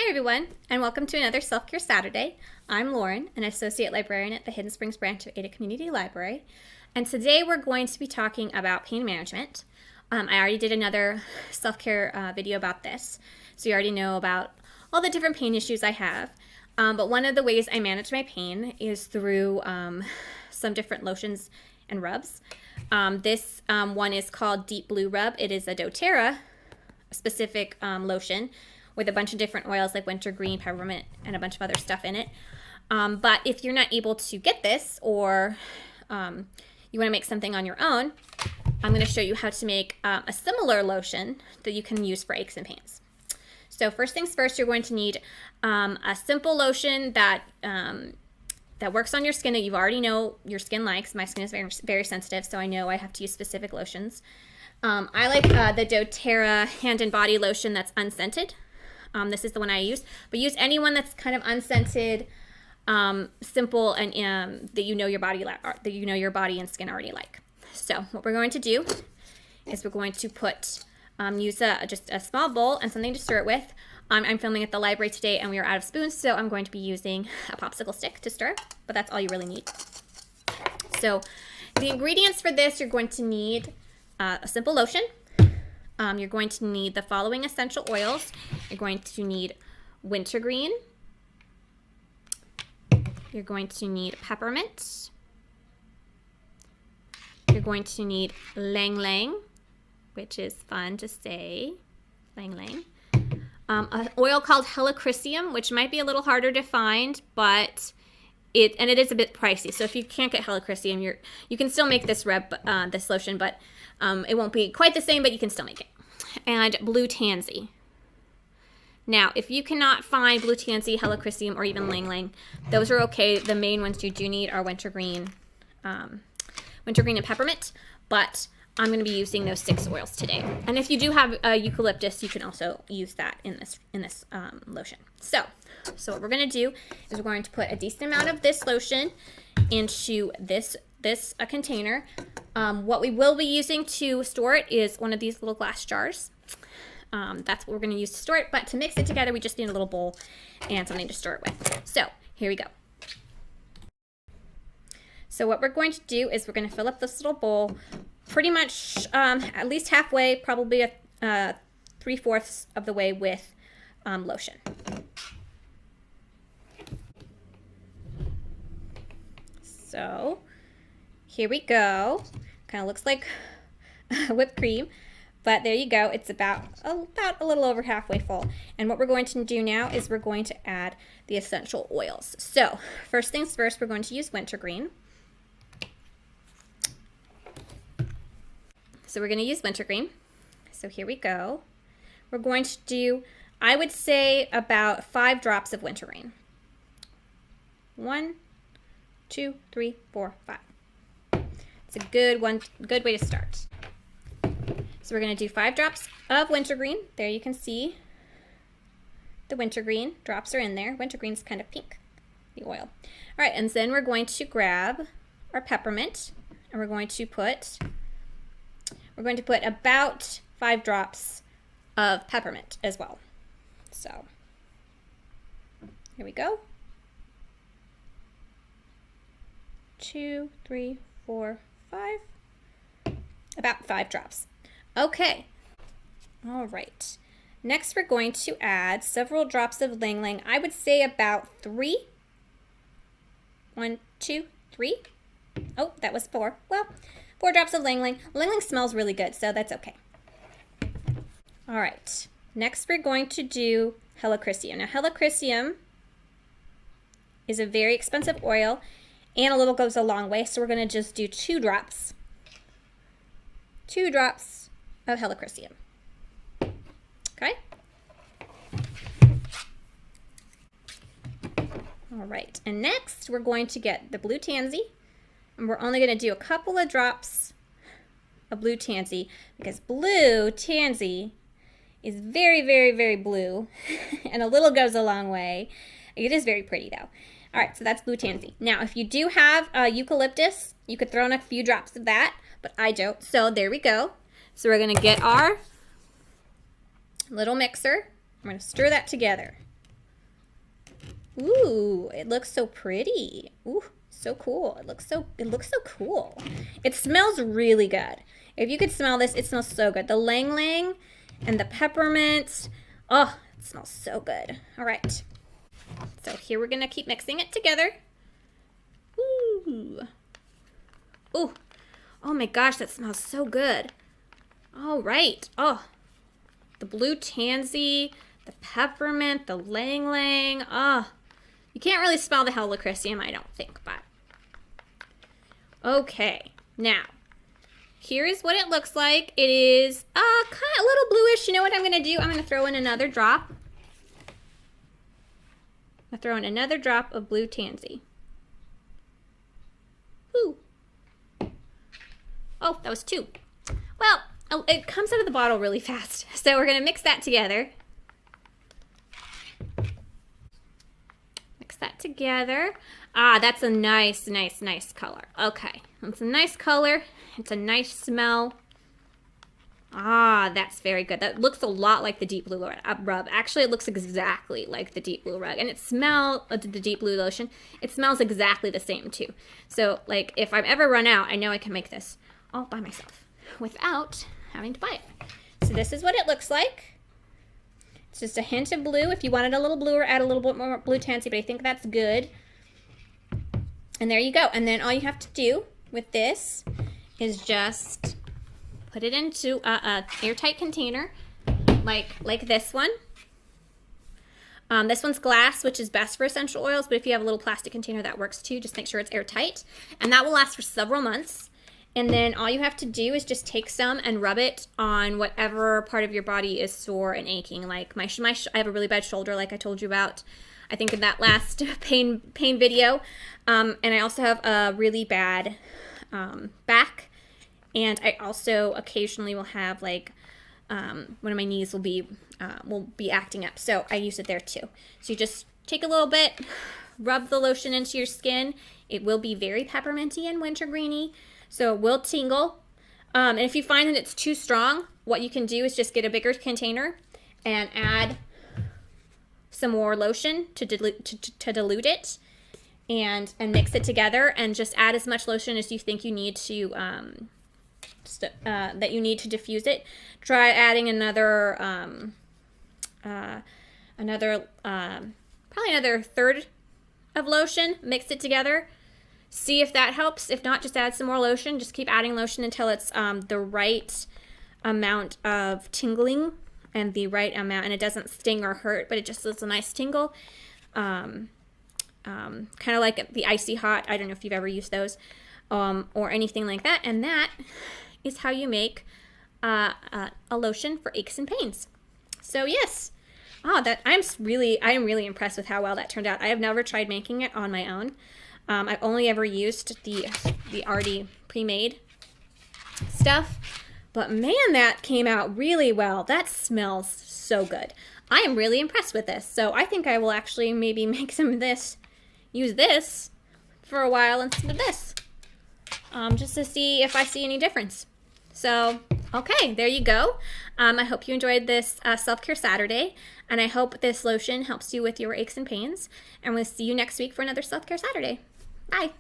Hi everyone, and welcome to another Self-Care Saturday. I'm Lauren, an Associate Librarian at the Hidden Springs branch of Ada Community Library, and today we're going to be talking about pain management. I already did another self-care video about this, so you already know about all the different pain issues I have, but one of the ways I manage my pain is through some different lotions and rubs. This one is called Deep Blue Rub. It is a doTERRA specific lotion with a bunch of different oils like wintergreen, peppermint, and a bunch of other stuff in it. But if you're not able to get this, or you want to make something on your own, I'm going to show you how to make a similar lotion that you can use for aches and pains. So first things first, you're going to need a simple lotion that that works on your skin that you already know your skin likes. My skin is very, very sensitive, so I know I have to use specific lotions. I like the doTERRA hand and body lotion that's unscented. This is the one I use, but use any one that's kind of unscented, simple, and that you know your body and skin already like. So what we're going to do is we're going to put use just a small bowl and something to stir it with. I'm filming at the library today, and we are out of spoons, so I'm going to be using a popsicle stick to stir, but that's all you really need. So the ingredients for this, you're going to need a simple lotion. You're going to need the following essential oils. You're going to need wintergreen. You're going to need peppermint. You're going to need lang lang, which is fun to say, lang lang. An oil called Helichrysium, which might be a little harder to find, but it is a bit pricey. So if you can't get Helichrysium, you can still make this this lotion, but it won't be quite the same, but you can still make it. And blue tansy. Now, if you cannot find blue tansy, Helichrysium, or even lang lang, those are okay. The main ones you do need are wintergreen and peppermint, but I'm going to be using those 6 oils today. And if you do have eucalyptus, you can also use that in this lotion. So what we're going to do is we're going to put a decent amount of this lotion into this container. What we will be using to store it is one of these little glass jars. That's what we're going to use to store it, but to mix it together, we just need a little bowl and something to store it with. So here we go. So what we're going to do is we're going to fill up this little bowl pretty much at least halfway, probably 3/4 of the way with lotion. So here we go. Kind of looks like whipped cream, but there you go. It's about a little over halfway full. And what we're going to do now is we're going to add the essential oils. So first things first, we're going to use wintergreen. So we're going to use wintergreen. So here we go. We're going to do, I would say, about 5 drops of wintergreen. 1, 2, 3, 4, 5. It's a good way to start. So we're going to do 5 drops of wintergreen. There you can see the wintergreen drops are in there. Wintergreen's kind of pink, the oil. All right, and then we're going to grab our peppermint, and we're going to put about 5 drops of peppermint as well. So here we go. 2, 3, 4, 5. About 5 drops. Okay. All right. Next, we're going to add several drops of lang lang. I would say about 3. 1, 2, 3. Oh, that was 4. Well, 4 drops of lang lang. Lang lang smells really good, so that's okay. All right. Next, we're going to do Helichrysium. Now, Helichrysium is a very expensive oil, and a little goes a long way, so we're going to just do 2 drops. 2 drops of Helichrysium. Okay? All right. And next, we're going to get the blue tansy. And we're only going to do a couple of drops of blue tansy because blue tansy is very, very, very blue. And a little goes a long way. It is very pretty, though. All right, so that's blue tansy. Now, if you do have eucalyptus, you could throw in a few drops of that, but I don't. So there we go. So we're going to get our little mixer. I'm going to stir that together. Ooh, it looks so pretty. Ooh, so cool. It looks so cool. It smells really good. If you could smell this, it smells so good. The lang lang and the peppermint. Oh, it smells so good. All right. So here we're going to keep mixing it together. Ooh. Ooh. Oh my gosh, that smells so good. All right. Oh, the blue tansy, the peppermint, the lang lang. Oh, you can't really smell the Helichrysium, I don't think, but. Okay, now, here's what it looks like. It is kind of a little bluish. You know what I'm going to do? I'm going to throw in another drop. I'm going to throw in another drop of blue tansy. Ooh. Oh, that was 2. Well, it comes out of the bottle really fast. So we're going to mix that together. Mix that together. Ah, that's a nice color. Okay, that's a nice color. It's a nice smell. Ah, that's very good. That looks a lot like the deep blue rub. Actually, it looks exactly like the deep blue rug. And it smells, the deep blue lotion, it smells exactly the same too. So, like, if I've ever run out, I know I can make this all by myself without having to buy it. So this is what it looks like. It's just a hint of blue. If you wanted a little bluer, add a little bit more blue tansy, but I think that's good. And there you go. And then all you have to do with this is just put it into a airtight container, like this one. This one's glass, which is best for essential oils, but if you have a little plastic container, that works too. Just make sure it's airtight. And that will last for several months. And then all you have to do is just take some and rub it on whatever part of your body is sore and aching. Like I have a really bad shoulder, like I told you about, I think in that last pain video. And I also have a really bad back. And I also occasionally will have like one of my knees will be acting up. So I use it there too. So you just take a little bit, rub the lotion into your skin. It will be very pepperminty and wintergreeny. So it will tingle. And if you find that it's too strong, what you can do is just get a bigger container and add some more lotion to dilute it and mix it together, and just add as much lotion as you think you need to diffuse it. Try adding probably another third of lotion. Mix it together. See if that helps. If not, just add some more lotion. Just keep adding lotion until it's the right amount of tingling and the right amount, and it doesn't sting or hurt, but it just is a nice tingle. Kind of like the Icy Hot. I don't know if you've ever used those or anything like that. And that is how you make a lotion for aches and pains. So yes, I am really impressed with how well that turned out. I have never tried making it on my own. I've only ever used the already pre-made stuff, but man, that came out really well. That smells so good. I am really impressed with this. So I think I will actually maybe make some of this, use this for a while instead of this, just to see if I see any difference. So, okay, there you go. I hope you enjoyed this Self-Care Saturday, and I hope this lotion helps you with your aches and pains, and we'll see you next week for another Self-Care Saturday. Bye.